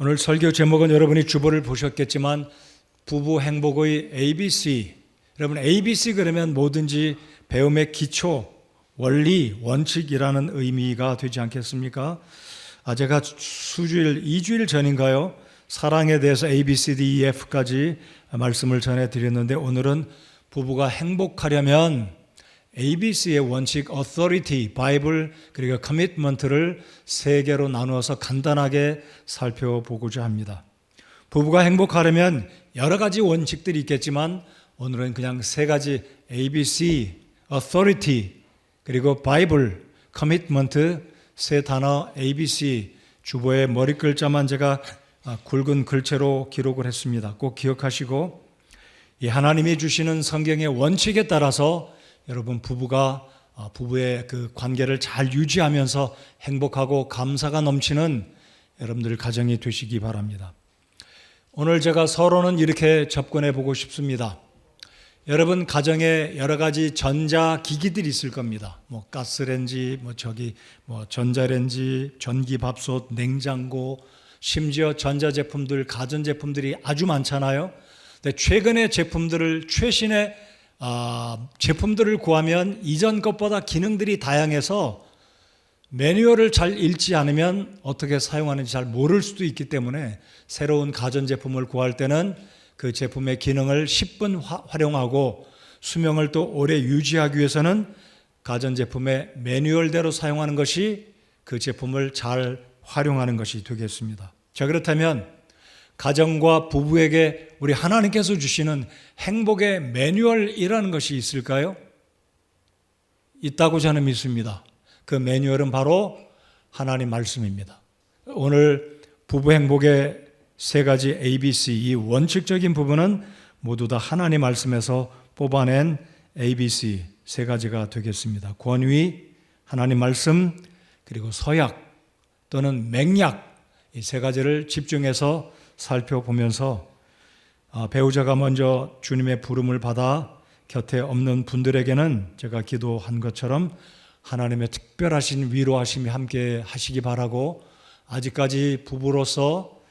오늘 설교 제목은 여러분이 주보를 보셨겠지만 부부 행복의 ABC. 여러분 ABC 그러면 뭐든지 배움의 기초, 원리, 원칙이라는 의미가 되지 않겠습니까? 제가 2주일 전인가요? 사랑에 대해서 A, B, C, D, E, F까지 말씀을 전해드렸는데 오늘은 부부가 행복하려면 ABC의 원칙, authority, 바이블, 그리고 commitment를 세 개로 나누어서 간단하게 살펴보고자 합니다. 부부가 행복하려면 여러 가지 원칙들이 있겠지만 오늘은 그냥 세 가지 ABC, authority, 그리고 바이블, commitment 세 단어 ABC 주보의 머리 글자만 제가 굵은 글체로 기록을 했습니다. 꼭 기억하시고 이 하나님이 주시는 성경의 원칙에 따라서 여러분 부부의 그 관계를 잘 유지하면서 행복하고 감사가 넘치는 여러분들 가정이 되시기 바랍니다. 오늘 제가 서론은 이렇게 접근해 보고 싶습니다. 여러분 가정에 여러 가지 전자기기들이 있을 겁니다. 가스레인지, 전자레인지, 전기밥솥, 냉장고, 심지어 전자제품들, 가전제품들이 아주 많잖아요. 근데 최근의 최신의 제품들을 구하면 이전 것보다 기능들이 다양해서 매뉴얼을 잘 읽지 않으면 어떻게 사용하는지 잘 모를 수도 있기 때문에 새로운 가전제품을 구할 때는 그 제품의 기능을 10분 활용하고 수명을 또 오래 유지하기 위해서는 가전제품의 매뉴얼대로 사용하는 것이 그 제품을 잘 활용하는 것이 되겠습니다. 자, 그렇다면 가정과 부부에게 우리 하나님께서 주시는 행복의 매뉴얼이라는 것이 있을까요? 있다고 저는 믿습니다. 그 매뉴얼은 바로 하나님 말씀입니다. 오늘 부부 행복의 세 가지 ABC, 이 원칙적인 부분은 모두 다 하나님 말씀에서 뽑아낸 ABC 세 가지가 되겠습니다. 권위, 하나님 말씀, 그리고 서약 또는 맹약, 이 세 가지를 집중해서 살펴보면서 배우자가 먼저 주님의 부름을 받아 곁에 없는 분들에게는 제가 기도한 것처럼 하나님의 특별하신 위로하심이 함께 하시기 바라고, 아직까지 부부로서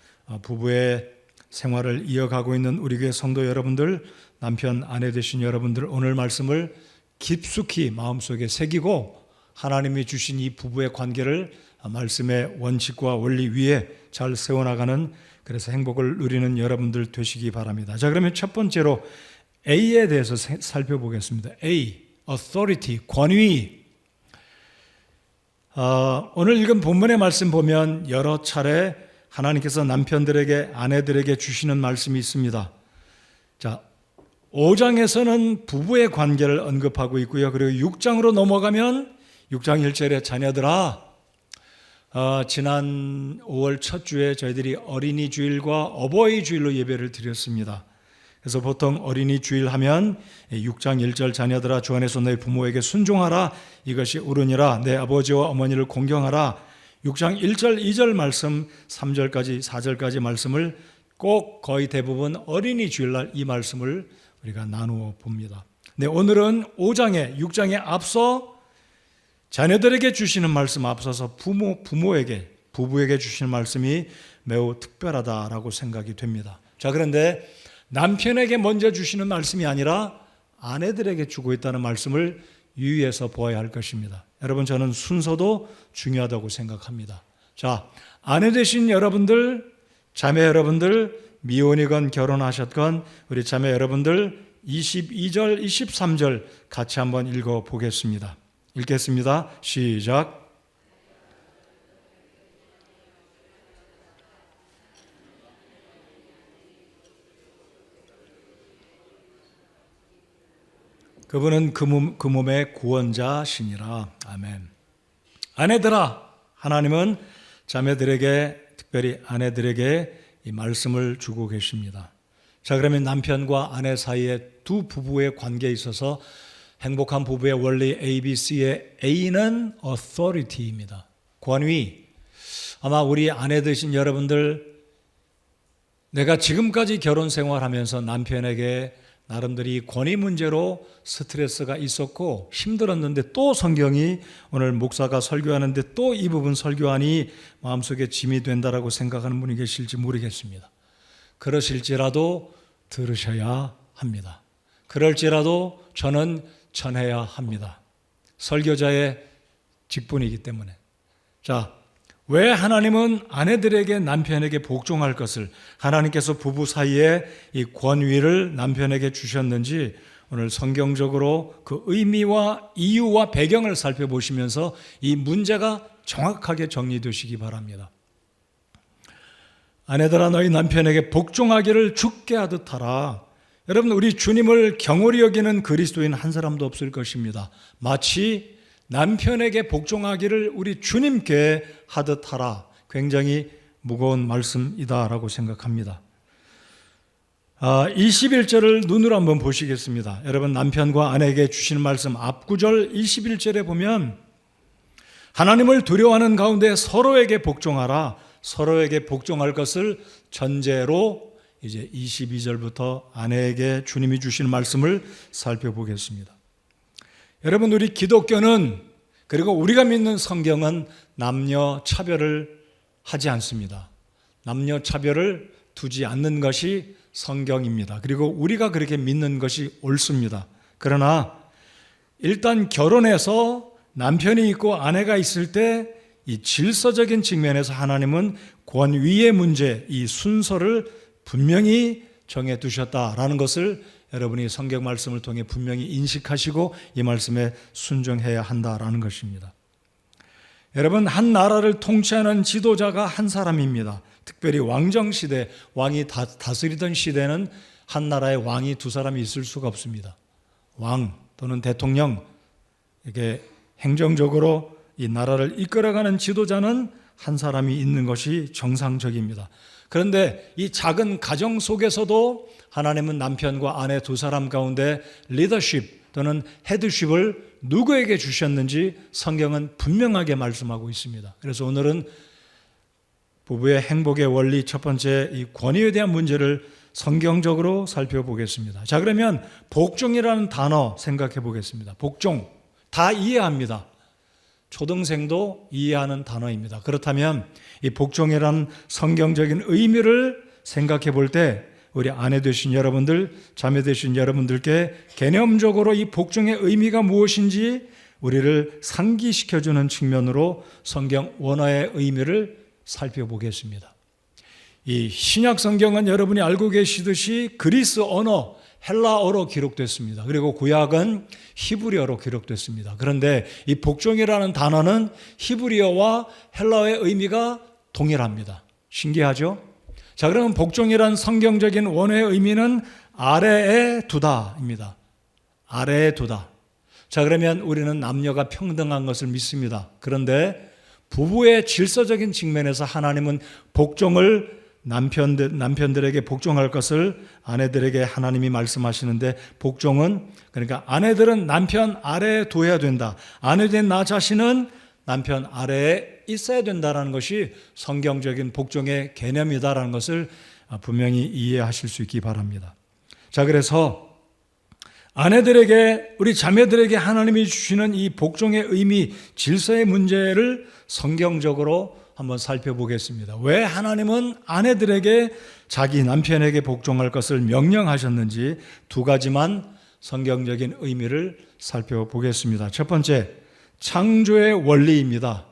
부부의 생활을 이어가고 있는 우리 교회 성도 여러분들, 남편, 아내 되신 여러분들, 오늘 말씀을 깊숙이 마음속에 새기고 하나님이 주신 이 부부의 관계를 말씀의 원칙과 원리 위에 잘 세워나가는, 그래서 행복을 누리는 여러분들 되시기 바랍니다. 자, 그러면 첫 번째로 A에 대해서 살펴보겠습니다. A, authority, 권위. 오늘 읽은 본문의 말씀 보면 여러 차례 하나님께서 남편들에게, 아내들에게 주시는 말씀이 있습니다. 자, 5장에서는 부부의 관계를 언급하고 있고요. 그리고 6장으로 넘어가면 6장 1절에 자녀들아, 지난 5월 첫 주에 저희들이 어린이 주일과 어버이 주일로 예배를 드렸습니다. 그래서 보통 어린이 주일 하면 6장 1절 자녀들아 주 안에서 너희 부모에게 순종하라, 이것이 옳으니라, 내 아버지와 어머니를 공경하라. 6장 1절 2절 말씀 3절까지 4절까지 말씀을 꼭 거의 대부분 어린이 주일날 이 말씀을 우리가 나누어 봅니다. 네, 오늘은 5장에 6장에 앞서 자녀들에게 주시는 말씀 앞서서 부부에게 주시는 말씀이 매우 특별하다라고 생각이 됩니다. 자, 그런데 남편에게 먼저 주시는 말씀이 아니라 아내들에게 주고 있다는 말씀을 유의해서 보아야 할 것입니다. 여러분, 저는 순서도 중요하다고 생각합니다. 자, 아내 되신 여러분들, 자매 여러분들, 미혼이건 결혼하셨건 우리 자매 여러분들 22절, 23절 같이 한번 읽어보겠습니다. 읽겠습니다. 시작. 그분은 그 몸의 구원자시니라. 아멘. 아내들아, 하나님은 자매들에게, 특별히 아내들에게 이 말씀을 주고 계십니다. 자, 그러면 남편과 아내 사이에 두 부부의 관계에 있어서 행복한 부부의 원리 ABC의 A는 authority입니다. 권위. 아마 우리 아내 되신 여러분들, 내가 지금까지 결혼 생활하면서 남편에게 나름대로 이 권위 문제로 스트레스가 있었고 힘들었는데 또 성경이 오늘 목사가 설교하는데 또 이 부분 설교하니 마음속에 짐이 된다라고 생각하는 분이 계실지 모르겠습니다. 그러실지라도 들으셔야 합니다. 그럴지라도 저는 전해야 합니다. 설교자의 직분이기 때문에. 자, 왜 하나님은 아내들에게 남편에게 복종할 것을, 하나님께서 부부 사이에 이 권위를 남편에게 주셨는지 오늘 성경적으로 그 의미와 이유와 배경을 살펴보시면서 이 문제가 정확하게 정리되시기 바랍니다. 아내들아 너희 남편에게 복종하기를 주께 하듯 하라. 여러분, 우리 주님을 경홀히 여기는 그리스도인 한 사람도 없을 것입니다. 마치 남편에게 복종하기를 우리 주님께 하듯 하라. 굉장히 무거운 말씀이다라고 생각합니다. 21절을 눈으로 한번 보시겠습니다. 여러분, 남편과 아내에게 주시는 말씀 앞구절 21절에 보면 하나님을 두려워하는 가운데 서로에게 복종하라. 서로에게 복종할 것을 전제로 이제 22절부터 아내에게 주님이 주시는 말씀을 살펴보겠습니다. 여러분, 우리 기독교는, 그리고 우리가 믿는 성경은 남녀 차별을 하지 않습니다. 남녀 차별을 두지 않는 것이 성경입니다. 그리고 우리가 그렇게 믿는 것이 옳습니다. 그러나 일단 결혼해서 남편이 있고 아내가 있을 때 이 질서적인 측면에서 하나님은 권위의 문제, 이 순서를 분명히 정해 두셨다라는 것을 여러분이 성경 말씀을 통해 분명히 인식하시고 이 말씀에 순종해야 한다라는 것입니다. 여러분, 한 나라를 통치하는 지도자가 한 사람입니다. 특별히 왕정시대, 왕이 다스리던 시대는 한 나라에 왕이 두 사람이 있을 수가 없습니다. 왕 또는 대통령, 이게 행정적으로 이 나라를 이끌어가는 지도자는 한 사람이 있는 것이 정상적입니다. 그런데 이 작은 가정 속에서도 하나님은 남편과 아내 두 사람 가운데 리더십 또는 헤드십을 누구에게 주셨는지 성경은 분명하게 말씀하고 있습니다. 그래서 오늘은 부부의 행복의 원리 첫 번째 이 권위에 대한 문제를 성경적으로 살펴보겠습니다. 자, 그러면 복종이라는 단어 생각해 보겠습니다. 복종, 다 이해합니다. 초등생도 이해하는 단어입니다. 그렇다면 이 복종이라는 성경적인 의미를 생각해 볼 때 우리 아내 되신 여러분들, 자매 되신 여러분들께 개념적으로 이 복종의 의미가 무엇인지 우리를 상기시켜주는 측면으로 성경 원어의 의미를 살펴보겠습니다. 이 신약 성경은 여러분이 알고 계시듯이 그리스 언어, 헬라어로 기록됐습니다. 그리고 구약은 히브리어로 기록됐습니다. 그런데 이 복종이라는 단어는 히브리어와 헬라어의 의미가 동일합니다. 신기하죠? 자, 그러면 복종이란 성경적인 원어의 의미는 아래에 두다입니다. 아래에 두다. 자, 그러면 우리는 남녀가 평등한 것을 믿습니다. 그런데 부부의 질서적인 측면에서 하나님은 복종을 남편들에게 복종할 것을 아내들에게 하나님이 말씀하시는데, 복종은 그러니까 아내들은 남편 아래에 둬야 된다. 아내된 나 자신은 남편 아래에 있어야 된다는 것이 성경적인 복종의 개념이다라는 것을 분명히 이해하실 수 있기 바랍니다. 자, 그래서 아내들에게, 우리 자매들에게 하나님이 주시는 이 복종의 의미, 질서의 문제를 성경적으로 한번 살펴보겠습니다. 왜 하나님은 아내들에게 자기 남편에게 복종할 것을 명령하셨는지 두 가지만 성경적인 의미를 살펴보겠습니다. 첫 번째, 창조의 원리입니다.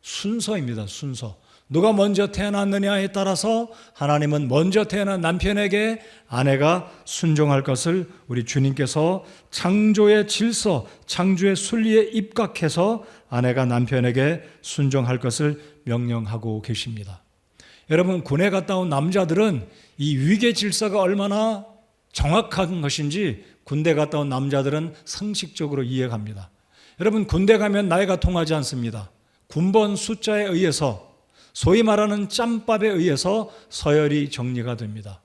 순서입니다. 순서. 누가 먼저 태어났느냐에 따라서 하나님은 먼저 태어난 남편에게 아내가 순종할 것을 우리 주님께서 창조의 질서, 창조의 순리에 입각해서 아내가 남편에게 순종할 것을 명령하고 계십니다. 여러분, 군에 갔다 온 남자들은 이 위계 질서가 얼마나 정확한 것인지 군대 갔다 온 남자들은 상식적으로 이해합니다. 여러분, 군대 가면 나이가 통하지 않습니다. 군번 숫자에 의해서, 소위 말하는 짬밥에 의해서 서열이 정리가 됩니다.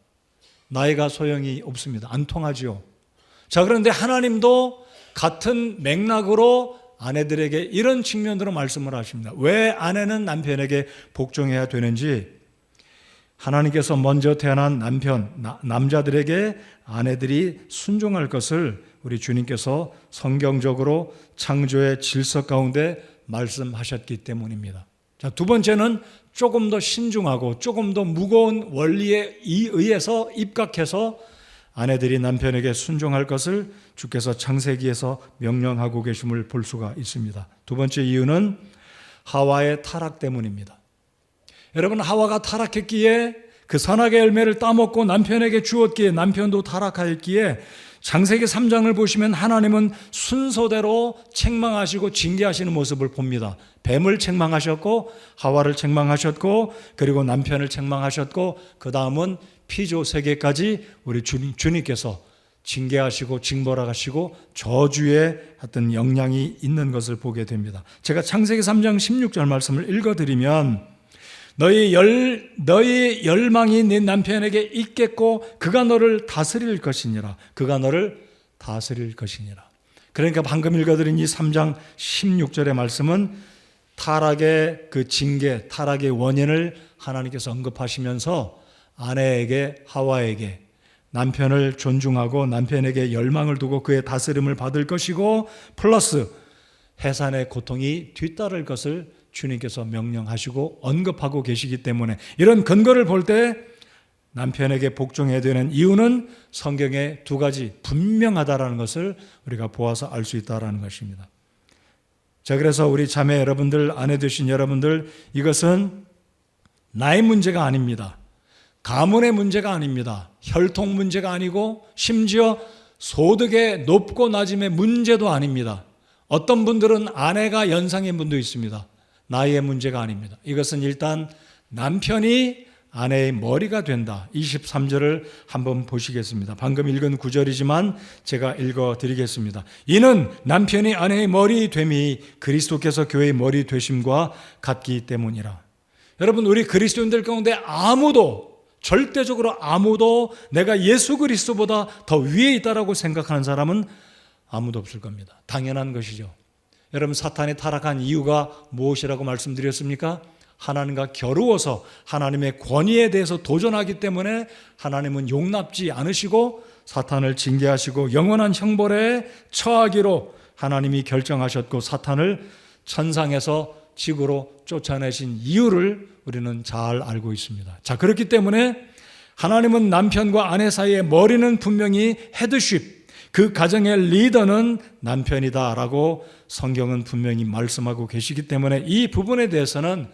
나이가 소용이 없습니다. 안 통하지요. 자, 그런데 하나님도 같은 맥락으로 아내들에게 이런 측면으로 말씀을 하십니다. 왜 아내는 남편에게 복종해야 되는지, 하나님께서 먼저 태어난 남자들에게 아내들이 순종할 것을 우리 주님께서 성경적으로 창조의 질서 가운데 말씀하셨기 때문입니다. 자, 두 번째는 조금 더 신중하고 조금 더 무거운 원리에 의해서 입각해서 아내들이 남편에게 순종할 것을 주께서 창세기에서 명령하고 계심을 볼 수가 있습니다. 두 번째 이유는 하와의 타락 때문입니다. 여러분, 하와가 타락했기에 그 선악의 열매를 따먹고 남편에게 주었기에 남편도 타락하였기에 창세기 3장을 보시면 하나님은 순서대로 책망하시고 징계하시는 모습을 봅니다. 뱀을 책망하셨고 하와를 책망하셨고 그리고 남편을 책망하셨고 그 다음은 피조 세계까지 우리 주님께서 징계하시고 징벌하시고 저주의 어떤 영향이 있는 것을 보게 됩니다. 제가 창세기 3장 16절 말씀을 읽어드리면 너희 열망이 네 남편에게 있겠고 그가 너를 다스릴 것이니라. 그가 너를 다스릴 것이니라. 그러니까 방금 읽어드린 이 3장 16절의 말씀은 타락의 그 징계, 타락의 원인을 하나님께서 언급하시면서 아내에게 하와에게 남편을 존중하고 남편에게 열망을 두고 그의 다스림을 받을 것이고 플러스 해산의 고통이 뒤따를 것을 주님께서 명령하시고 언급하고 계시기 때문에 이런 근거를 볼 때 남편에게 복종해야 되는 이유는 성경에 두 가지 분명하다라는 것을 우리가 보아서 알 수 있다라는 것입니다. 자, 그래서 우리 자매 여러분들, 아내 되신 여러분들, 이것은 나의 문제가 아닙니다. 가문의 문제가 아닙니다. 혈통 문제가 아니고 심지어 소득의 높고 낮음의 문제도 아닙니다. 어떤 분들은 아내가 연상인 분도 있습니다. 나이의 문제가 아닙니다. 이것은 일단 남편이 아내의 머리가 된다. 23절을 한번 보시겠습니다. 방금 읽은 9절이지만 제가 읽어드리겠습니다. 이는 남편이 아내의 머리 됨이 그리스도께서 교회의 머리 되심과 같기 때문이라. 여러분, 우리 그리스도인들 가운데 절대적으로 아무도 내가 예수 그리스도보다 더 위에 있다라고 생각하는 사람은 아무도 없을 겁니다. 당연한 것이죠. 여러분, 사탄이 타락한 이유가 무엇이라고 말씀드렸습니까? 하나님과 겨루어서 하나님의 권위에 대해서 도전하기 때문에 하나님은 용납지 않으시고 사탄을 징계하시고 영원한 형벌에 처하기로 하나님이 결정하셨고 사탄을 천상에서 지구로 쫓아내신 이유를 우리는 잘 알고 있습니다. 자, 그렇기 때문에 하나님은 남편과 아내 사이의 머리는 분명히 헤드십, 그 가정의 리더는 남편이다라고 성경은 분명히 말씀하고 계시기 때문에 이 부분에 대해서는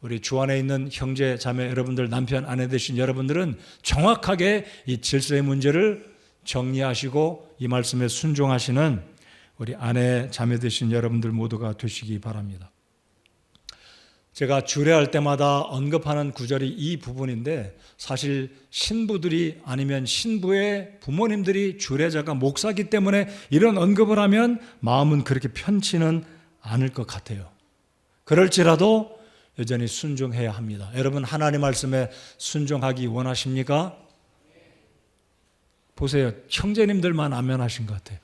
우리 주 안에 있는 형제 자매 여러분들, 남편 아내 되신 여러분들은 정확하게 이 질서의 문제를 정리하시고 이 말씀에 순종하시는 우리 아내 자매 되신 여러분들 모두가 되시기 바랍니다. 제가 주례할 때마다 언급하는 구절이 이 부분인데 사실 신부들이 아니면 신부의 부모님들이 주례자가 목사기 때문에 이런 언급을 하면 마음은 그렇게 편치는 않을 것 같아요. 그럴지라도 여전히 순종해야 합니다. 여러분, 하나님 말씀에 순종하기 원하십니까? 보세요. 형제님들만 아멘하신 것 같아요.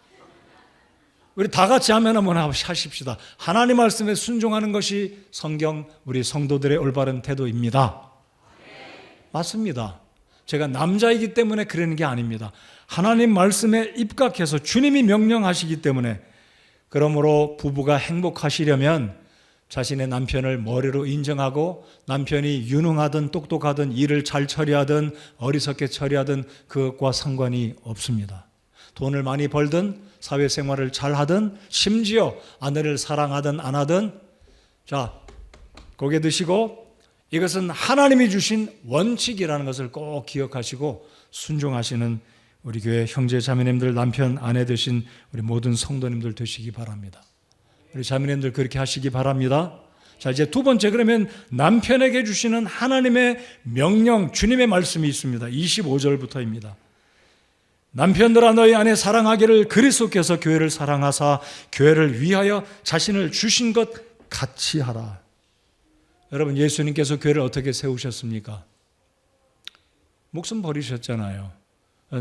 우리 다 같이 아멘 한번 하십시다. 하나님 말씀에 순종하는 것이 성경 우리 성도들의 올바른 태도입니다. 맞습니다. 제가 남자이기 때문에 그러는 게 아닙니다. 하나님 말씀에 입각해서 주님이 명령하시기 때문에, 그러므로 부부가 행복하시려면 자신의 남편을 머리로 인정하고 남편이 유능하든 똑똑하든 일을 잘 처리하든 어리석게 처리하든 그것과 상관이 없습니다. 돈을 많이 벌든 사회생활을 잘하든 심지어 아내를 사랑하든 안 하든, 자, 고개 드시고 이것은 하나님이 주신 원칙이라는 것을 꼭 기억하시고 순종하시는 우리 교회 형제 자매님들, 남편 아내 되신 우리 모든 성도님들 되시기 바랍니다. 우리 자매님들 그렇게 하시기 바랍니다. 자, 이제 두 번째, 그러면 남편에게 주시는 하나님의 명령, 주님의 말씀이 있습니다. 25절부터입니다. 남편들아 너희 아내 사랑하기를 그리스도께서 교회를 사랑하사 교회를 위하여 자신을 주신 것 같이 하라. 여러분, 예수님께서 교회를 어떻게 세우셨습니까? 목숨 버리셨잖아요.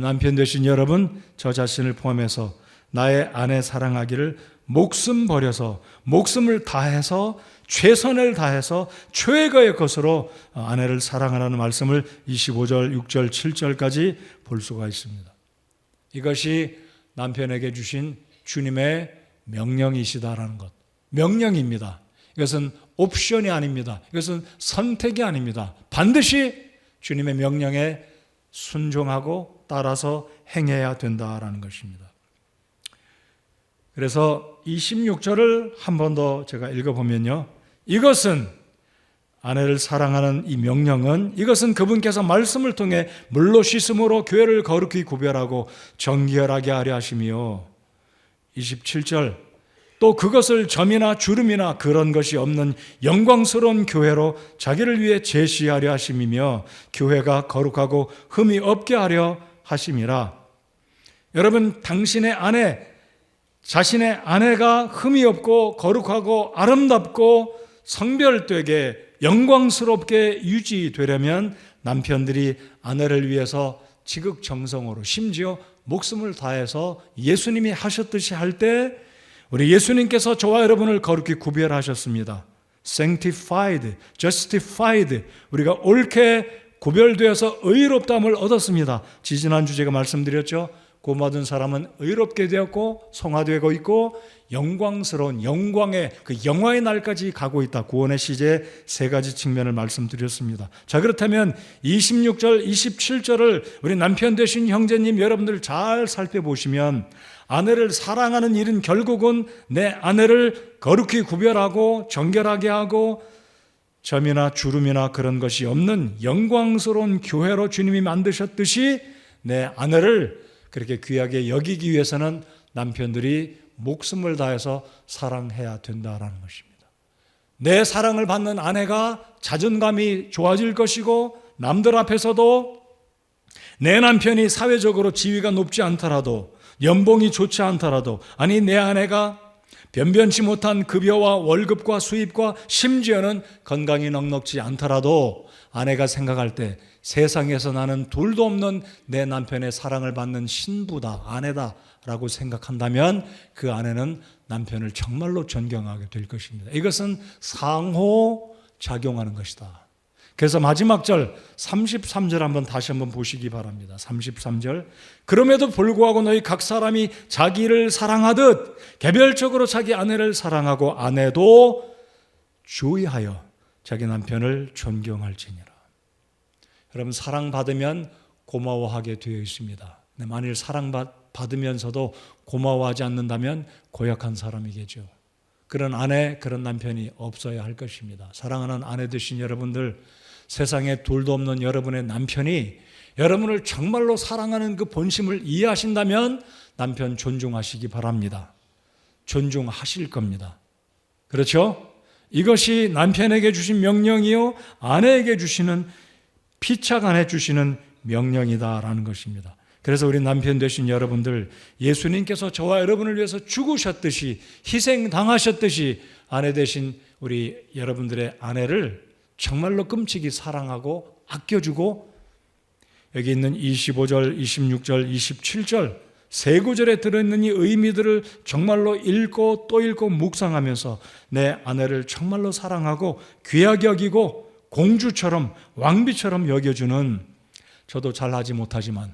남편 되신 여러분, 저 자신을 포함해서 나의 아내 사랑하기를 목숨 버려서 목숨을 다해서 최선을 다해서 최고의 것으로 아내를 사랑하라는 말씀을 25절, 6절, 7절까지 볼 수가 있습니다. 이것이 남편에게 주신 주님의 명령이시다라는 것. 명령입니다. 이것은 옵션이 아닙니다. 이것은 선택이 아닙니다. 반드시 주님의 명령에 순종하고 따라서 행해야 된다라는 것입니다. 그래서 26절을 한 번 더 제가 읽어보면요. 이것은 아내를 사랑하는 이 명령은 이것은 그분께서 말씀을 통해 물로 씻음으로 교회를 거룩히 구별하고 정결하게 하려 하심이요. 27절 또 그것을 점이나 주름이나 그런 것이 없는 영광스러운 교회로 자기를 위해 제시하려 하심이며 교회가 거룩하고 흠이 없게 하려 하심이라. 여러분, 당신의 아내, 자신의 아내가 흠이 없고 거룩하고 아름답고 성별되게 영광스럽게 유지되려면 남편들이 아내를 위해서 지극정성으로 심지어 목숨을 다해서 예수님이 하셨듯이 할 때 우리 예수님께서 저와 여러분을 거룩히 구별하셨습니다. sanctified, justified, 우리가 옳게 구별되어서 의롭다함을 얻었습니다. 지지난주 제가 말씀드렸죠. 구원받은 사람은 의롭게 되었고 성화되고 있고 영광스러운 영광의 그 영화의 날까지 가고 있다. 구원의 시제의 세 가지 측면을 말씀드렸습니다. 자, 그렇다면 26절, 27절을 우리 남편 되신 형제님 여러분들 잘 살펴보시면 아내를 사랑하는 일은 결국은 내 아내를 거룩히 구별하고 정결하게 하고 점이나 주름이나 그런 것이 없는 영광스러운 교회로 주님이 만드셨듯이 내 아내를 그렇게 귀하게 여기기 위해서는 남편들이 목숨을 다해서 사랑해야 된다라는 것입니다. 내 사랑을 받는 아내가 자존감이 좋아질 것이고 남들 앞에서도 내 남편이 사회적으로 지위가 높지 않더라도 연봉이 좋지 않더라도 아니 내 아내가 변변치 못한 급여와 월급과 수입과 심지어는 건강이 넉넉지 않더라도 아내가 생각할 때 세상에서 나는 둘도 없는 내 남편의 사랑을 받는 신부다, 아내다라고 생각한다면 그 아내는 남편을 정말로 존경하게 될 것입니다. 이것은 상호작용하는 것이다. 그래서 마지막 절 33절 한번 다시 한번 보시기 바랍니다. 33절 그럼에도 불구하고 너희 각 사람이 자기를 사랑하듯 개별적으로 자기 아내를 사랑하고 아내도 주의하여 자기 남편을 존경할지니라. 여러분, 사랑받으면 고마워하게 되어 있습니다. 만일 사랑받으면서도 고마워하지 않는다면 고약한 사람이겠죠. 그런 아내, 그런 남편이 없어야 할 것입니다. 사랑하는 아내 되신 여러분들, 세상에 둘도 없는 여러분의 남편이 여러분을 정말로 사랑하는 그 본심을 이해하신다면 남편 존중하시기 바랍니다. 존중하실 겁니다. 그렇죠? 이것이 남편에게 주신 명령이요 아내에게 주시는 피착 안에 주시는 명령이다라는 것입니다. 그래서 우리 남편 되신 여러분들, 예수님께서 저와 여러분을 위해서 죽으셨듯이 희생당하셨듯이 아내 되신 우리 여러분들의 아내를 정말로 끔찍이 사랑하고 아껴주고 여기 있는 25절, 26절, 27절 세 구절에 들어있는 이 의미들을 정말로 읽고 또 읽고 묵상하면서 내 아내를 정말로 사랑하고 귀하게 여기고 공주처럼 왕비처럼 여겨주는, 저도 잘하지 못하지만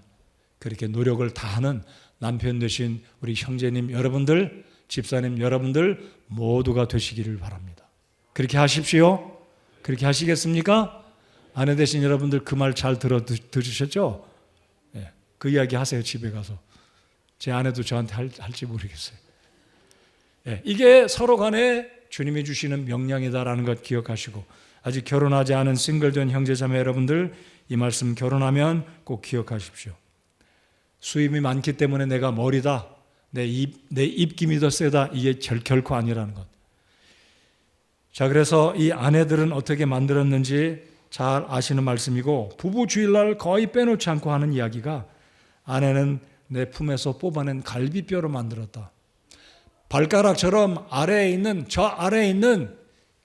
그렇게 노력을 다하는 남편 되신 우리 형제님 여러분들, 집사님 여러분들 모두가 되시기를 바랍니다. 그렇게 하십시오. 그렇게 하시겠습니까? 아내 되신 여러분들 그 말 잘 들으셨죠? 네, 그 이야기 하세요. 집에 가서. 제 아내도 저한테 할지 모르겠어요. 네, 이게 서로 간에 주님이 주시는 명령이다라는 것 기억하시고, 아직 결혼하지 않은 싱글된 형제자매 여러분들, 이 말씀 결혼하면 꼭 기억하십시오. 수입이 많기 때문에 내가 머리다, 내 입김이 더 세다, 이게 결코 아니라는 것. 자, 그래서 이 아내들은 어떻게 만들었는지 잘 아시는 말씀이고, 부부 주일날 거의 빼놓지 않고 하는 이야기가, 아내는 내 품에서 뽑아낸 갈비뼈로 만들었다. 발가락처럼 아래에 있는, 저 아래에 있는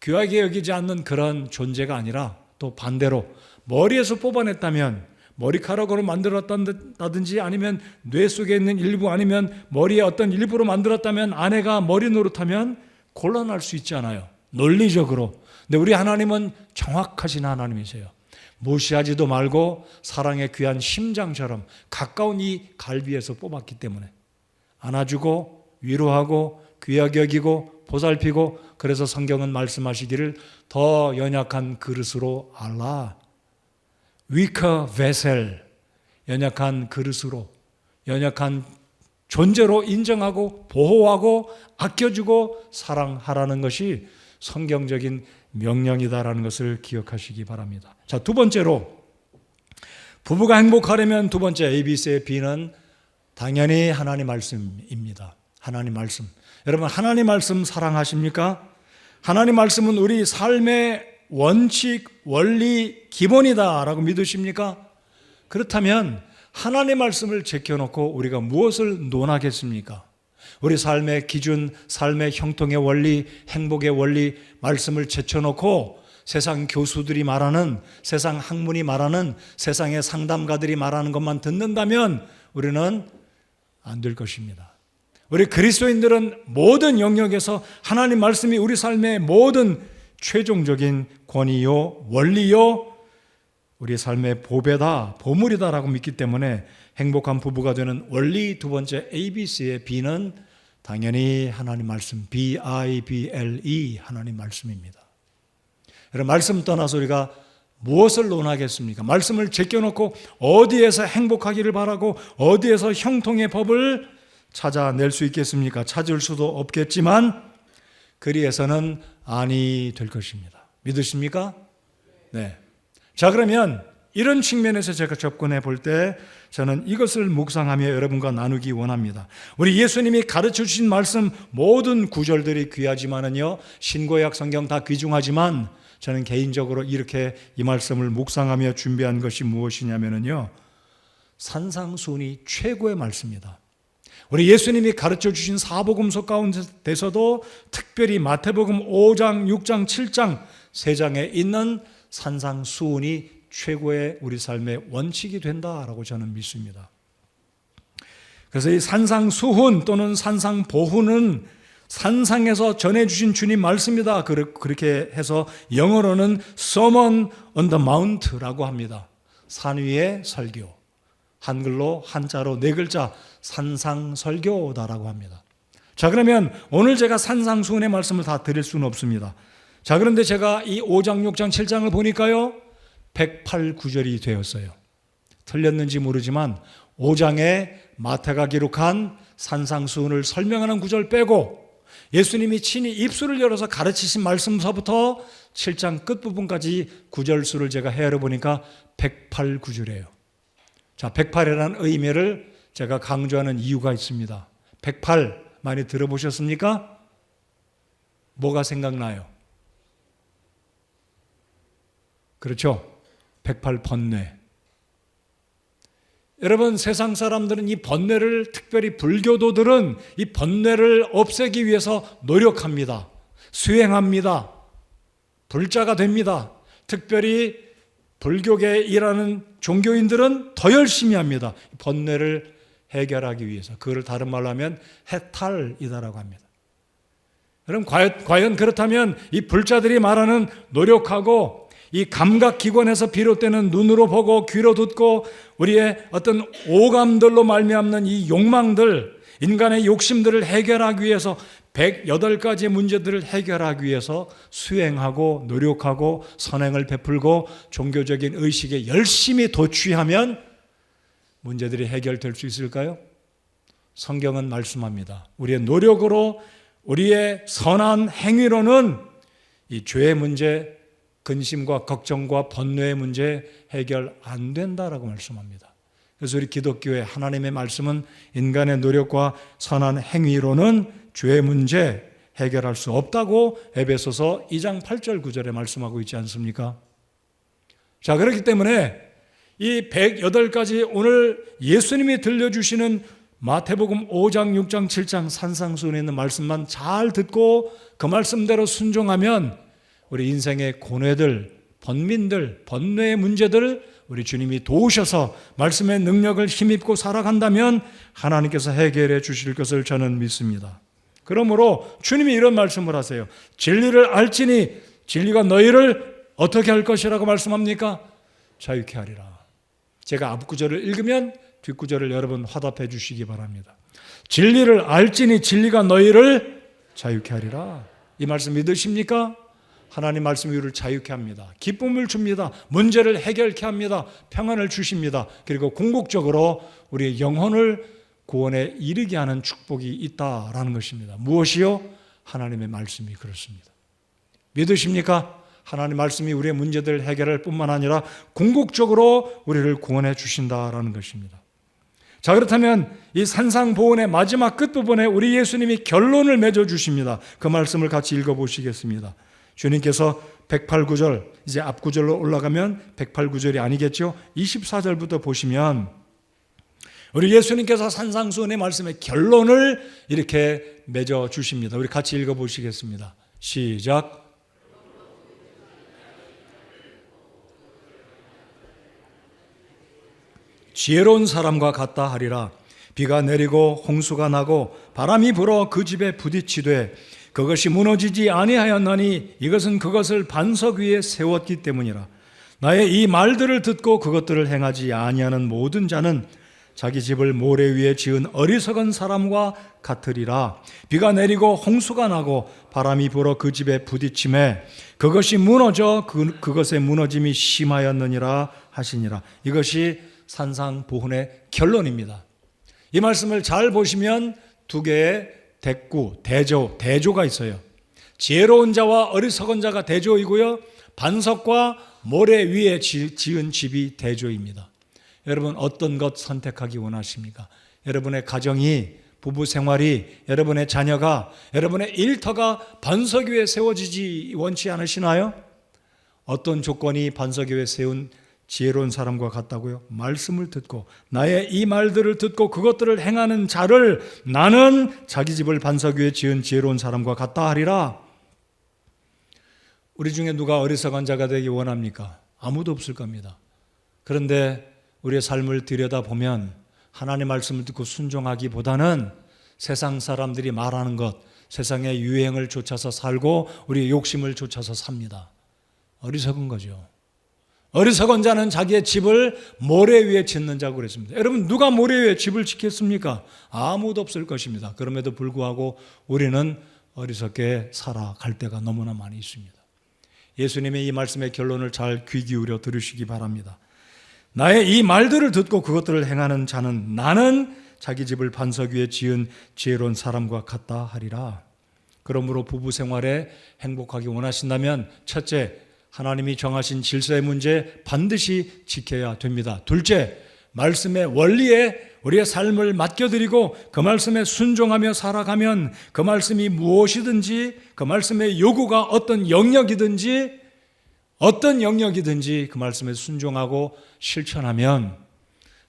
귀하게 여기지 않는 그런 존재가 아니라 또 반대로 머리에서 뽑아냈다면 머리카락으로 만들었다든지 아니면 뇌 속에 있는 일부 아니면 머리의 어떤 일부로 만들었다면 아내가 머리 노릇하면 곤란할 수 있잖아요. 논리적으로. 근데 우리 하나님은 정확하신 하나님이세요. 무시하지도 말고 사랑의 귀한 심장처럼 가까운 이 갈비에서 뽑았기 때문에 안아주고 위로하고 귀하게 여기고 보살피고, 그래서 성경은 말씀하시기를 더 연약한 그릇으로 알라, weaker vessel, 연약한 그릇으로, 연약한 존재로 인정하고 보호하고 아껴주고 사랑하라는 것이 성경적인 명령이다라는 것을 기억하시기 바랍니다. 자, 두 번째로 부부가 행복하려면 두 번째 ABC의 B는 당연히 하나님 말씀입니다. 하나님 말씀. 여러분, 하나님 말씀 사랑하십니까? 하나님 말씀은 우리 삶의 원칙, 원리, 기본이다라고 믿으십니까? 그렇다면 하나님 말씀을 제껴놓고 우리가 무엇을 논하겠습니까? 우리 삶의 기준, 삶의 형통의 원리, 행복의 원리, 말씀을 제쳐놓고 세상 교수들이 말하는, 세상 학문이 말하는, 세상의 상담가들이 말하는 것만 듣는다면 우리는 안 될 것입니다. 우리 그리스도인들은 모든 영역에서 하나님 말씀이 우리 삶의 모든 최종적인 권위요, 원리요, 우리 삶의 보배다, 보물이다라고 믿기 때문에 행복한 부부가 되는 원리 두 번째 ABC의 B는 당연히 하나님 말씀, BIBLE, 하나님 말씀입니다. 여러분, 말씀 떠나서 우리가 무엇을 논하겠습니까? 말씀을 제껴놓고 어디에서 행복하기를 바라고 어디에서 형통의 법을 찾아낼 수 있겠습니까? 찾을 수도 없겠지만 그리해서는 아니 될 것입니다. 믿으십니까? 네. 자, 그러면 이런 측면에서 제가 접근해 볼 때 저는 이것을 묵상하며 여러분과 나누기 원합니다. 우리 예수님이 가르쳐 주신 말씀 모든 구절들이 귀하지만은요, 신구약 성경 다 귀중하지만 저는 개인적으로 이렇게 이 말씀을 묵상하며 준비한 것이 무엇이냐면요, 산상수훈이 최고의 말씀이다. 우리 예수님이 가르쳐 주신 사복음서 가운데서도 특별히 마태복음 5장, 6장, 7장 세 장에 있는 산상수훈이 최고의 우리 삶의 원칙이 된다라고 저는 믿습니다. 그래서 이 산상수훈 또는 산상보훈은 산상에서 전해주신 주님 말씀이다. 그렇게 해서 영어로는 Sermon on the Mount라고 합니다. 산 위의 설교. 한글로 한자로 네 글자 산상설교다라고 합니다. 자, 그러면 오늘 제가 산상수훈의 말씀을 다 드릴 수는 없습니다. 자, 그런데 제가 이 5장, 6장, 7장을 보니까요 108구절이 되었어요. 틀렸는지 모르지만 5장에 마태가 기록한 산상수훈을 설명하는 구절 빼고 예수님이 친히 입술을 열어서 가르치신 말씀서부터 7장 끝부분까지 구절수를 제가 헤아려 보니까 108구절이에요. 자, 108이라는 의미를 제가 강조하는 이유가 있습니다. 108 많이 들어보셨습니까? 뭐가 생각나요? 그렇죠? 108 번뇌. 여러분, 세상 사람들은 이 번뇌를, 특별히 불교도들은 이 번뇌를 없애기 위해서 노력합니다. 수행합니다. 불자가 됩니다. 특별히 불교계에 일하는 종교인들은 더 열심히 합니다. 번뇌를 해결하기 위해서. 그걸 다른 말로 하면 해탈이다라고 합니다. 그럼 과연 그렇다면 이 불자들이 말하는 노력하고 이 감각기관에서 비롯되는 눈으로 보고 귀로 듣고 우리의 어떤 오감들로 말미암는 이 욕망들, 인간의 욕심들을 해결하기 위해서 108가지의 문제들을 해결하기 위해서 수행하고 노력하고 선행을 베풀고 종교적인 의식에 열심히 도취하면 문제들이 해결될 수 있을까요? 성경은 말씀합니다. 우리의 노력으로, 우리의 선한 행위로는 이 죄의 문제, 근심과 걱정과 번뇌의 문제 해결 안 된다라고 말씀합니다. 그래서 우리 기독교의 하나님의 말씀은 인간의 노력과 선한 행위로는 죄의 문제 해결할 수 없다고 에베소서 2장 8절 9절에 말씀하고 있지 않습니까? 자, 그렇기 때문에 이 108가지 오늘 예수님이 들려주시는 마태복음 5장, 6장, 7장 산상수훈에 있는 말씀만 잘 듣고 그 말씀대로 순종하면 우리 인생의 고뇌들, 번민들, 번뇌의 문제들을 우리 주님이 도우셔서 말씀의 능력을 힘입고 살아간다면 하나님께서 해결해 주실 것을 저는 믿습니다. 그러므로 주님이 이런 말씀을 하세요. 진리를 알지니 진리가 너희를 어떻게 할 것이라고 말씀합니까? 자유케 하리라. 제가 앞구절을 읽으면 뒷구절을 여러분 화답해 주시기 바랍니다. 진리를 알지니 진리가 너희를 자유케 하리라. 이 말씀 믿으십니까? 하나님 말씀이 우리를 자유케 합니다. 기쁨을 줍니다. 문제를 해결케 합니다. 평안을 주십니다. 그리고 궁극적으로 우리의 영혼을 구원에 이르게 하는 축복이 있다라는 것입니다. 무엇이요? 하나님의 말씀이 그렇습니다. 믿으십니까? 하나님 말씀이 우리의 문제들을 해결할 뿐만 아니라 궁극적으로 우리를 구원해 주신다라는 것입니다. 자, 그렇다면 이 산상보훈의 마지막 끝부분에 우리 예수님이 결론을 맺어 주십니다. 그 말씀을 같이 읽어보시겠습니다. 주님께서 108구절, 이제 앞구절로 올라가면 108구절이 아니겠죠? 24절부터 보시면 우리 예수님께서 산상수훈의 말씀의 결론을 이렇게 맺어 주십니다. 우리 같이 읽어보시겠습니다. 시작. 지혜로운 사람과 같다 하리라. 비가 내리고 홍수가 나고 바람이 불어 그 집에 부딪히되 그것이 무너지지 아니하였나니 이것은 그것을 반석 위에 세웠기 때문이라. 나의 이 말들을 듣고 그것들을 행하지 아니하는 모든 자는 자기 집을 모래 위에 지은 어리석은 사람과 같으리라. 비가 내리고 홍수가 나고 바람이 불어 그 집에 부딪힘에 그것이 무너져 그것의 무너짐이 심하였느니라 하시니라. 이것이 산상보훈의 결론입니다. 이 말씀을 잘 보시면 두 개의 대조가 있어요. 지혜로운 자와 어리석은 자가 대조이고요, 반석과 모래 위에 지은 집이 대조입니다. 여러분 어떤 것 선택하기 원하십니까? 여러분의 가정이, 부부 생활이, 여러분의 자녀가, 여러분의 일터가 반석 위에 세워지지 원치 않으시나요? 어떤 조건이 반석 위에 세운 지혜로운 사람과 같다고요? 말씀을 듣고 나의 이 말들을 듣고 그것들을 행하는 자를 나는 자기 집을 반석 위에 지은 지혜로운 사람과 같다 하리라. 우리 중에 누가 어리석은 자가 되기 원합니까? 아무도 없을 겁니다. 그런데 우리의 삶을 들여다보면 하나님의 말씀을 듣고 순종하기보다는 세상 사람들이 말하는 것, 세상의 유행을 쫓아서 살고 우리의 욕심을 쫓아서 삽니다. 어리석은 거죠. 어리석은 자는 자기의 집을 모래 위에 짓는 자고 그랬습니다. 여러분 누가 모래 위에 집을 짓겠습니까? 아무도 없을 것입니다. 그럼에도 불구하고 우리는 어리석게 살아갈 때가 너무나 많이 있습니다. 예수님의 이 말씀의 결론을 잘 귀 기울여 들으시기 바랍니다. 나의 이 말들을 듣고 그것들을 행하는 자는 나는 자기 집을 반석 위에 지은 지혜로운 사람과 같다 하리라. 그러므로 부부 생활에 행복하기 원하신다면 첫째, 하나님이 정하신 질서의 문제 반드시 지켜야 됩니다. 둘째, 말씀의 원리에 우리의 삶을 맡겨드리고 그 말씀에 순종하며 살아가면 그 말씀이 무엇이든지, 그 말씀의 요구가 어떤 영역이든지 그 말씀에 순종하고 실천하면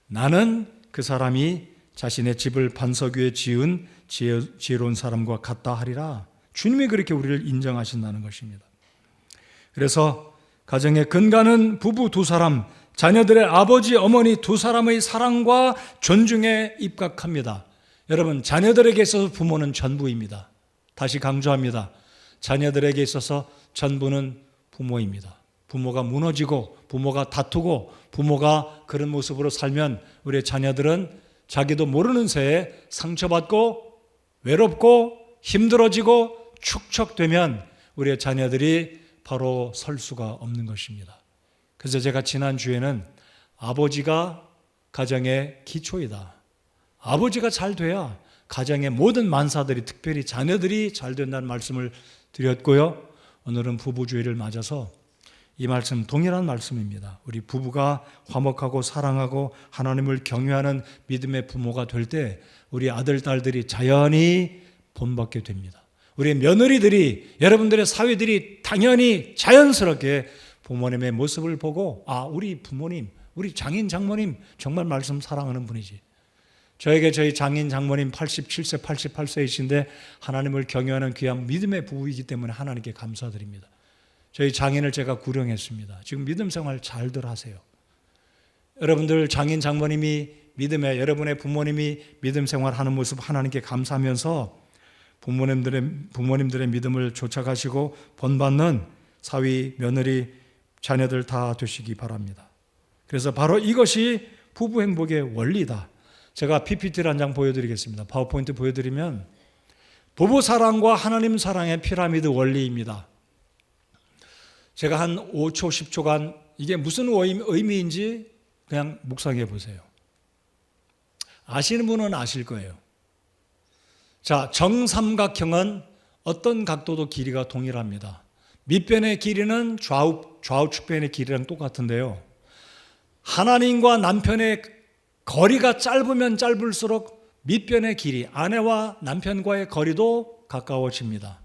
나는 그 사람이 자신의 집을 반석 위에 지은 지혜로운 사람과 같다 하리라. 주님이 그렇게 우리를 인정하신다는 것입니다. 그래서 가정의 근간은 부부 두 사람, 자녀들의 아버지, 어머니 두 사람의 사랑과 존중에 입각합니다. 여러분, 자녀들에게 있어서 부모는 전부입니다. 다시 강조합니다. 자녀들에게 있어서 전부는 부모입니다. 부모가 무너지고 부모가 다투고 부모가 그런 모습으로 살면 우리의 자녀들은 자기도 모르는 새에 상처받고 외롭고 힘들어지고 축적되면 우리의 자녀들이 바로 설 수가 없는 것입니다. 그래서 제가 지난주에는 아버지가 가정의 기초이다. 아버지가 잘 돼야 가정의 모든 만사들이, 특별히 자녀들이 잘 된다는 말씀을 드렸고요. 오늘은 부부주의를 맞아서 이 말씀 동일한 말씀입니다. 우리 부부가 화목하고 사랑하고 하나님을 경외하는 믿음의 부모가 될 때 우리 아들, 딸들이 자연히 본받게 됩니다. 우리 며느리들이, 여러분들의 사위들이 당연히 자연스럽게 부모님의 모습을 보고 우리 부모님, 우리 장인 장모님 정말 말씀 사랑하는 분이지. 저에게 저희 장인 장모님 87세, 88세이신데 하나님을 경외하는 귀한 믿음의 부부이기 때문에 하나님께 감사드립니다. 저희 장인을 제가 구령했습니다. 지금 믿음 생활 잘들 하세요. 여러분들 장인 장모님이 믿음에, 여러분의 부모님이 믿음 생활하는 모습 하나님께 감사하면서 부모님들의 믿음을 쫓아가시고 본받는 사위, 며느리, 자녀들 다 되시기 바랍니다. 그래서 바로 이것이 부부 행복의 원리다. 제가 PPT를 한 장 보여드리겠습니다. 파워포인트 보여드리면 부부 사랑과 하나님 사랑의 피라미드 원리입니다. 제가 한 5초, 10초간 이게 무슨 의미인지 그냥 묵상해 보세요. 아시는 분은 아실 거예요. 자, 정삼각형은 어떤 각도도 길이가 동일합니다. 밑변의 길이는 좌우측변의 길이랑 똑같은데요. 하나님과 남편의 거리가 짧으면 짧을수록 밑변의 길이, 아내와 남편과의 거리도 가까워집니다.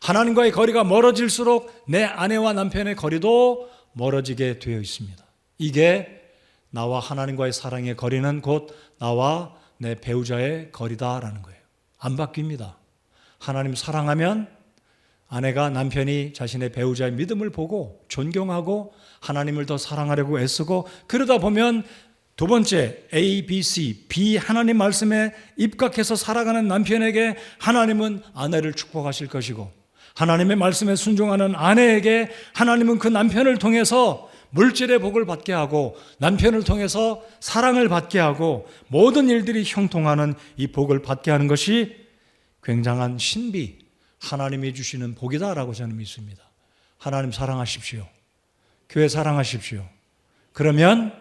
하나님과의 거리가 멀어질수록 내 아내와 남편의 거리도 멀어지게 되어 있습니다. 이게 나와 하나님과의 사랑의 거리는 곧 나와 내 배우자의 거리다라는 거예요. 안 바뀝니다. 하나님 사랑하면 아내가 남편이 자신의 배우자의 믿음을 보고 존경하고 하나님을 더 사랑하려고 애쓰고, 그러다 보면 두 번째 A, B, C, B 하나님 말씀에 입각해서 살아가는 남편에게 하나님은 아내를 축복하실 것이고, 하나님의 말씀에 순종하는 아내에게 하나님은 그 남편을 통해서 물질의 복을 받게 하고 남편을 통해서 사랑을 받게 하고 모든 일들이 형통하는 이 복을 받게 하는 것이 굉장한 신비, 하나님이 주시는 복이다라고 저는 믿습니다. 하나님 사랑하십시오. 교회 사랑하십시오. 그러면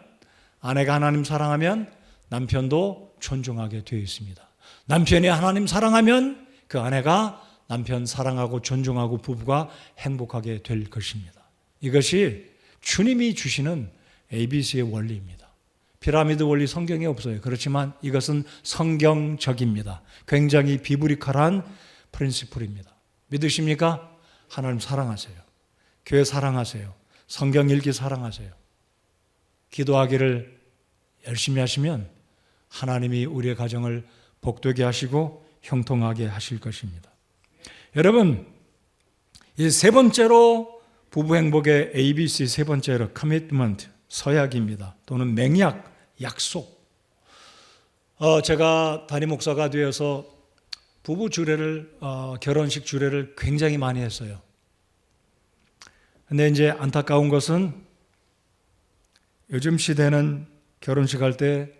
아내가 하나님 사랑하면 남편도 존중하게 되어 있습니다. 남편이 하나님 사랑하면 그 아내가 남편 사랑하고 존중하고 부부가 행복하게 될 것입니다. 이것이 주님이 주시는 ABC의 원리입니다. 피라미드 원리 성경에 없어요. 그렇지만 이것은 성경적입니다. 굉장히 비브리컬한 프린시플입니다. 믿으십니까? 하나님 사랑하세요. 교회 사랑하세요. 성경 읽기 사랑하세요. 기도하기를 열심히 하시면 하나님이 우리의 가정을 복되게 하시고 형통하게 하실 것입니다. 여러분, 이 세 번째로 부부 행복의 ABC 세 번째로 커미트먼트, 서약입니다. 또는 맹약, 약속. 제가 담임 목사가 되어서 부부 주례를 결혼식 주례를 굉장히 많이 했어요. 근데 이제 안타까운 것은 요즘 시대는 결혼식 할 때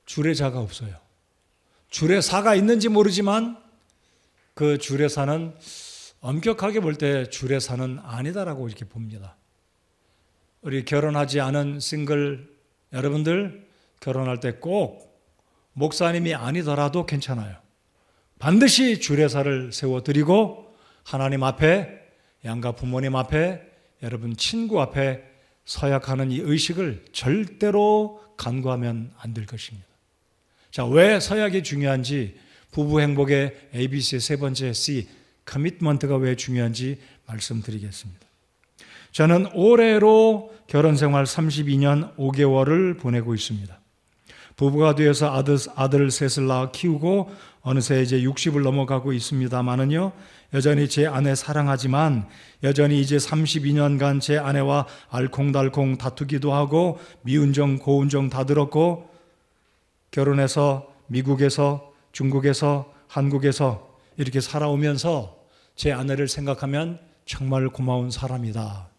주례자가 없어요. 주례사가 있는지 모르지만 그 주례사는 엄격하게 볼 때 주례사는 아니다라고 이렇게 봅니다. 우리 결혼하지 않은 싱글 여러분들 결혼할 때 꼭 목사님이 아니더라도 괜찮아요. 반드시 주례사를 세워드리고 하나님 앞에, 양가 부모님 앞에, 여러분 친구 앞에 서약하는 이 의식을 절대로 간과하면 안 될 것입니다. 자, 왜 서약이 중요한지, 부부 행복의 ABC의 세 번째 C, 커미트먼트가 왜 중요한지 말씀드리겠습니다. 저는 올해로 결혼 생활 32년 5개월을 보내고 있습니다. 부부가 되어서 아들 셋을 낳아 키우고 어느새 이제 60을 넘어가고 있습니다만은요, 여전히 제 아내 사랑하지만 여전히 이제 32년간 제 아내와 알콩달콩 다투기도 하고 미운정 고운정 다 들었고, 결혼해서 미국에서 중국에서 한국에서 이렇게 살아오면서 제 아내를 생각하면 정말 고마운 사람이다.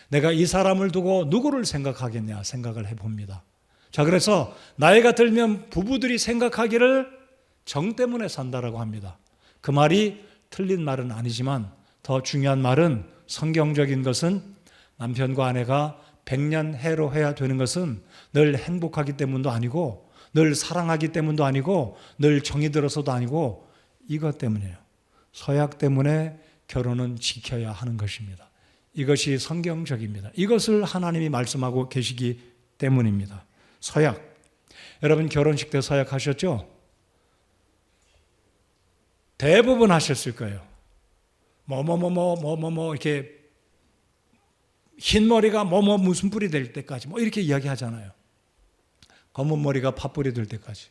내가 이 사람을 두고 누구를 생각하겠냐 생각을 해봅니다. 자, 그래서 나이가 들면 부부들이 생각하기를 정 때문에 산다라고 합니다. 그 말이 틀린 말은 아니지만 더 중요한 말은, 성경적인 것은 남편과 아내가 백년해로 해야 되는 것은 늘 행복하기 때문도 아니고 늘 사랑하기 때문도 아니고 늘 정이 들어서도 아니고 이것 때문이에요. 서약 때문에 결혼은 지켜야 하는 것입니다. 이것이 성경적입니다. 이것을 하나님이 말씀하고 계시기 때문입니다. 서약. 여러분 결혼식 때 서약하셨죠? 대부분 하셨을 거예요. 이렇게 흰머리가 무슨 뿔이 될 때까지 이렇게 이야기하잖아요. 검은 머리가 팥불이 될 때까지.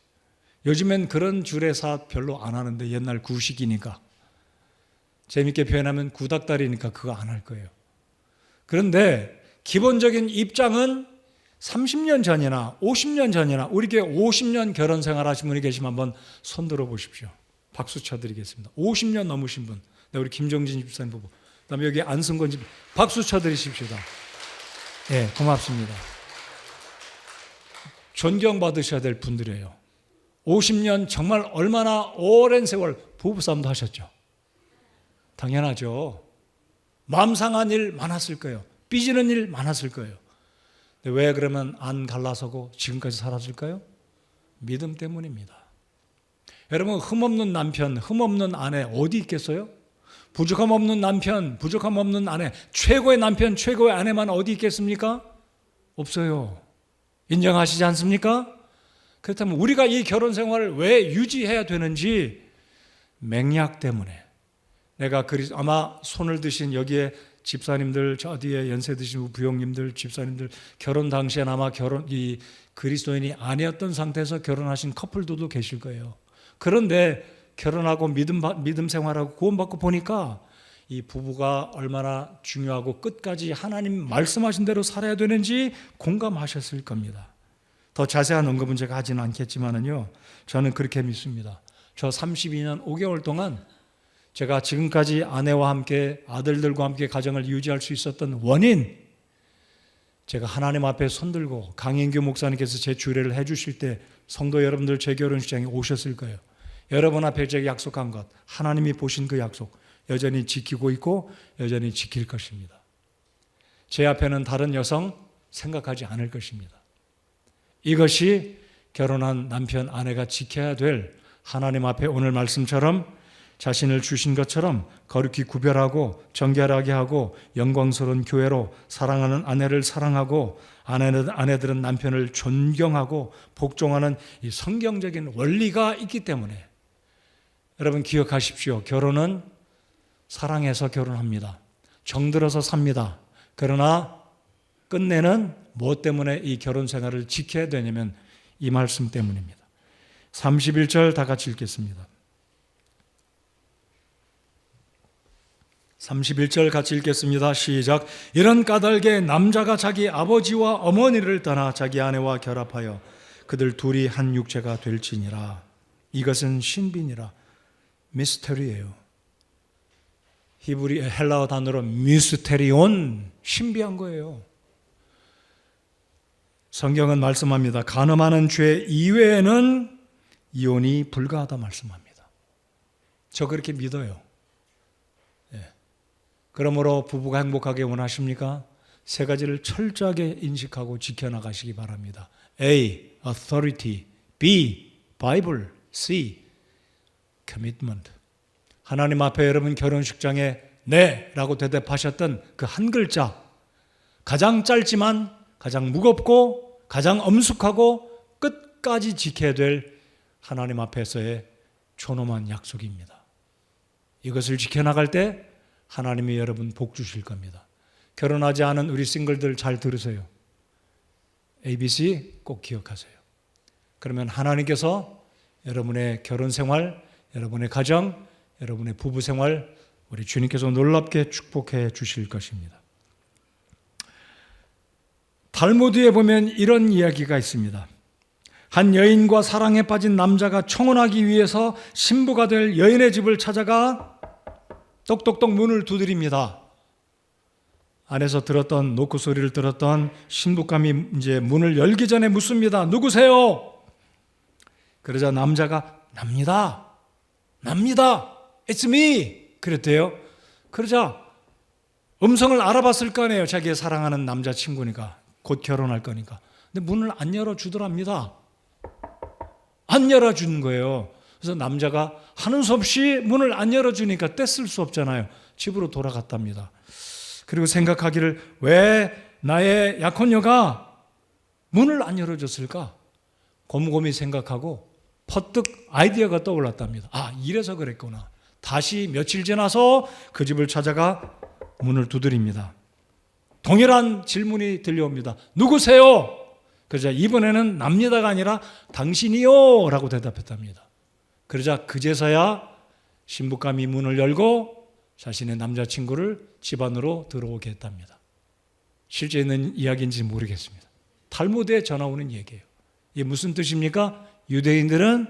요즘엔 그런 주례사 별로 안 하는데, 옛날 구식이니까. 재밌게 표현하면 구닥다리니까 그거 안 할 거예요. 그런데 기본적인 입장은 30년 전이나 50년 전이나 우리 교회 50년 결혼 생활 하신 분이 계시면 한번 손 들어 보십시오. 박수 쳐드리겠습니다. 50년 넘으신 분. 네, 우리 김정진 집사님 부부. 그다음에 여기 안승권 집 박수 쳐드리십시다. 예, 네, 고맙습니다. 존경받으셔야 될 분들이에요. 50년 정말 얼마나 오랜 세월 부부싸움도 하셨죠. 당연하죠. 마음 상한 일 많았을 거예요. 삐지는 일 많았을 거예요. 근데 왜 그러면 안 갈라서고 지금까지 살았을까요? 믿음 때문입니다. 여러분, 흠없는 남편, 흠없는 아내 어디 있겠어요? 부족함 없는 남편, 부족함 없는 아내, 최고의 남편, 최고의 아내만 어디 있겠습니까? 없어요. 인정하시지 않습니까? 그렇다면 우리가 이 결혼 생활을 왜 유지해야 되는지 맹약 때문에 내가 아마 손을 드신 여기에 집사님들, 저 뒤에 연세 드신 부형님들, 집사님들 결혼 당시엔 아마 이 그리스도인이 아니었던 상태에서 결혼하신 커플들도 계실 거예요. 그런데 결혼하고 믿음 생활하고 구원받고 보니까 이 부부가 얼마나 중요하고 끝까지 하나님 말씀하신 대로 살아야 되는지 공감하셨을 겁니다. 더 자세한 언급은 제가 하지는 않겠지만은요, 저는 그렇게 믿습니다. 저 32년 5개월 동안 제가 지금까지 아내와 함께 아들들과 함께 가정을 유지할 수 있었던 원인, 제가 하나님 앞에 손들고 강인규 목사님께서 제 주례를 해주실 때 성도 여러분들 제 결혼식장에 오셨을 거예요. 여러분 앞에 제가 약속한 것, 하나님이 보신 그 약속 여전히 지키고 있고 여전히 지킬 것입니다. 제 앞에는 다른 여성 생각하지 않을 것입니다. 이것이 결혼한 남편, 아내가 지켜야 될 하나님 앞에 오늘 말씀처럼 자신을 주신 것처럼 거룩히 구별하고 정결하게 하고 영광스러운 교회로 사랑하는 아내를 사랑하고 아내들은 남편을 존경하고 복종하는 이 성경적인 원리가 있기 때문에 여러분 기억하십시오. 결혼은 사랑해서 결혼합니다. 정들어서 삽니다. 그러나 끝내는 무엇 때문에 이 결혼 생활을 지켜야 되냐면 이 말씀 때문입니다. 31절 다 같이 읽겠습니다. 31절 같이 읽겠습니다. 시작. 이런 까닭에 남자가 자기 아버지와 어머니를 떠나 자기 아내와 결합하여 그들 둘이 한 육체가 될지니라. 이것은 신비니라. 미스테리예요. 히브리 헬라어 단어로 미스테리온, 신비한 거예요. 성경은 말씀합니다. 간음하는 죄 이외에는 이혼이 불가하다 말씀합니다. 저 그렇게 믿어요. 그러므로 부부가 행복하게 원하십니까? 세 가지를 철저하게 인식하고 지켜나가시기 바랍니다. A. Authority. B. Bible. C. Commitment. 하나님 앞에 여러분 결혼식장에 네 라고 대답하셨던 그 한 글자, 가장 짧지만 가장 무겁고 가장 엄숙하고 끝까지 지켜야 될 하나님 앞에서의 존엄한 약속입니다. 이것을 지켜나갈 때 하나님이 여러분 복 주실 겁니다. 결혼하지 않은 우리 싱글들 잘 들으세요. ABC 꼭 기억하세요. 그러면 하나님께서 여러분의 결혼 생활, 여러분의 가정, 여러분의 부부 생활 우리 주님께서 놀랍게 축복해 주실 것입니다. 달무드에 보면 이런 이야기가 있습니다. 한 여인과 사랑에 빠진 남자가 청혼하기 위해서 신부가 될 여인의 집을 찾아가 똑똑똑 문을 두드립니다. 안에서 들었던 노크 소리를 들었던 신부감이 이제 문을 열기 전에 묻습니다. 누구세요? 그러자 남자가 납니다. It's me. 그랬대요. 그러자 음성을 알아봤을 거 아니에요. 자기의 사랑하는 남자친구니까. 곧 결혼할 거니까. 근데 문을 안 열어주더랍니다. 안 열어주는 거예요. 그래서 남자가 하는 수 없이 문을 안 열어주니까 떼쓸 수 없잖아요. 집으로 돌아갔답니다. 그리고 생각하기를 왜 나의 약혼녀가 문을 안 열어줬을까? 곰곰이 생각하고 퍼뜩 아이디어가 떠올랐답니다. 아, 이래서 그랬구나. 다시 며칠 지나서 그 집을 찾아가 문을 두드립니다. 동일한 질문이 들려옵니다. 누구세요? 그러자 이번에는 납니다가 아니라 당신이요 라고 대답했답니다. 그러자 그제서야 신부감이 문을 열고 자신의 남자친구를 집 안으로 들어오게 했답니다. 실제 있는 이야기인지 모르겠습니다. 탈무드에 전해오는 얘기예요. 이게 무슨 뜻입니까? 유대인들은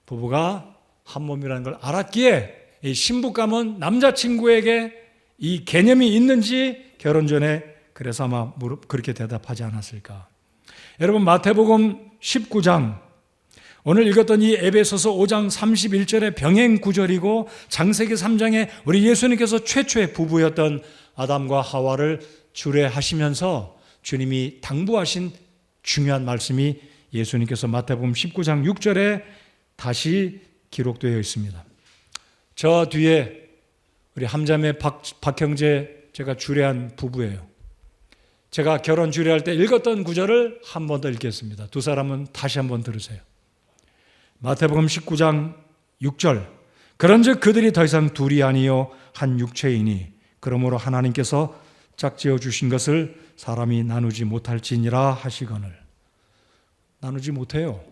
부부가 한 몸이라는 걸 알았기에 이 신부감은 남자친구에게 이 개념이 있는지 결혼 전에 그래서 아마 그렇게 대답하지 않았을까. 여러분, 마태복음 19장, 오늘 읽었던 이 에베소서 5장 31절의 병행 구절이고 창세기 3장에 우리 예수님께서 최초의 부부였던 아담과 하와를 주례하시면서 주님이 당부하신 중요한 말씀이 예수님께서 마태복음 19장 6절에 다시 기록되어 있습니다. 저 뒤에 우리 함자매 박형제 제가 주례한 부부예요. 제가 결혼 주례할 때 읽었던 구절을 한 번 더 읽겠습니다. 두 사람은 다시 한번 들으세요. 마태복음 19장 6절, 그런즉 그들이 더 이상 둘이 아니요 한 육체이니 그러므로 하나님께서 짝지어 주신 것을 사람이 나누지 못할지니라 하시거늘. 나누지 못해요.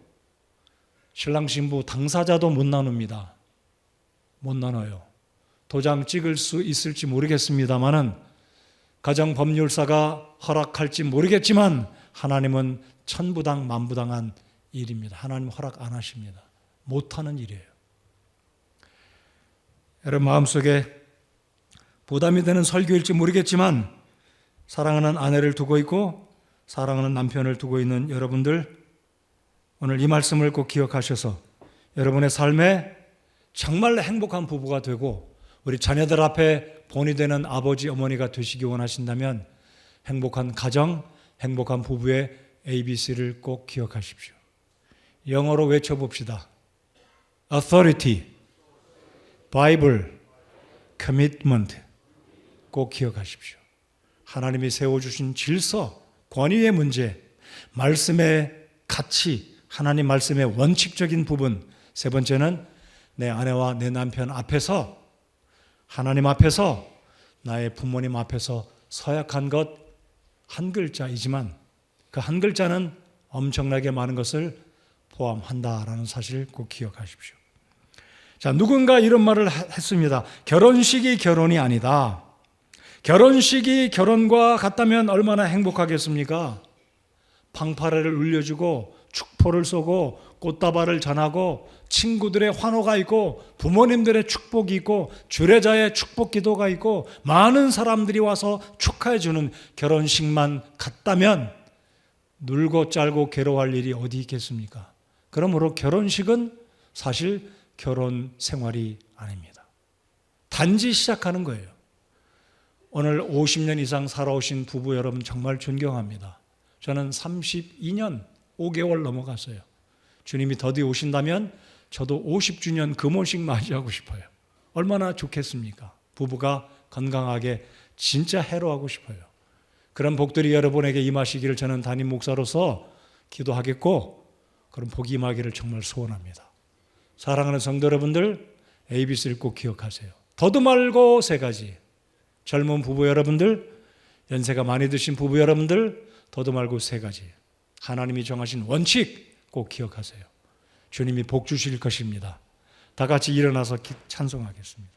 신랑 신부 당사자도 못 나눕니다. 못 나눠요. 도장 찍을 수 있을지 모르겠습니다만은 가정법률사가 허락할지 모르겠지만 하나님은 천부당 만부당한 일입니다. 하나님 허락 안 하십니다. 못하는 일이에요. 여러분 마음속에 부담이 되는 설교일지 모르겠지만 사랑하는 아내를 두고 있고 사랑하는 남편을 두고 있는 여러분들, 오늘 이 말씀을 꼭 기억하셔서 여러분의 삶에 정말 행복한 부부가 되고 우리 자녀들 앞에 본이 되는 아버지, 어머니가 되시기 원하신다면 행복한 가정, 행복한 부부의 ABC를 꼭 기억하십시오. 영어로 외쳐봅시다. Authority, Bible, Commitment. 꼭 기억하십시오. 하나님이 세워주신 질서, 권위의 문제, 말씀의 가치, 하나님 말씀의 원칙적인 부분. 세 번째는 내 아내와 내 남편 앞에서, 하나님 앞에서, 나의 부모님 앞에서 서약한 것 한 글자이지만 그 한 글자는 엄청나게 많은 것을 포함한다라는 사실을 꼭 기억하십시오. 자, 누군가 이런 말을 했습니다. 결혼식이 결혼이 아니다. 결혼식이 결혼과 같다면 얼마나 행복하겠습니까? 방파레를 울려주고 축포를 쏘고 꽃다발을 전하고 친구들의 환호가 있고 부모님들의 축복이 있고 주례자의 축복 기도가 있고 많은 사람들이 와서 축하해 주는 결혼식만 같다면 눌고 짤고 괴로워할 일이 어디 있겠습니까? 그러므로 결혼식은 사실 결혼 생활이 아닙니다. 단지 시작하는 거예요. 오늘 50년 이상 살아오신 부부 여러분 정말 존경합니다. 저는 32년 5개월 넘어갔어요. 주님이 더디 오신다면 저도 50주년 금혼식 맞이하고 싶어요. 얼마나 좋겠습니까? 부부가 건강하게 진짜 해로하고 싶어요. 그런 복들이 여러분에게 임하시기를 저는 담임 목사로서 기도하겠고 그런 복이 임하기를 정말 소원합니다. 사랑하는 성도 여러분들, ABC를 꼭 기억하세요. 더도 말고 세 가지. 젊은 부부 여러분들, 연세가 많이 드신 부부 여러분들, 더도 말고 세 가지. 하나님이 정하신 원칙 꼭 기억하세요. 주님이 복 주실 것입니다. 다 같이 일어나서 찬송하겠습니다.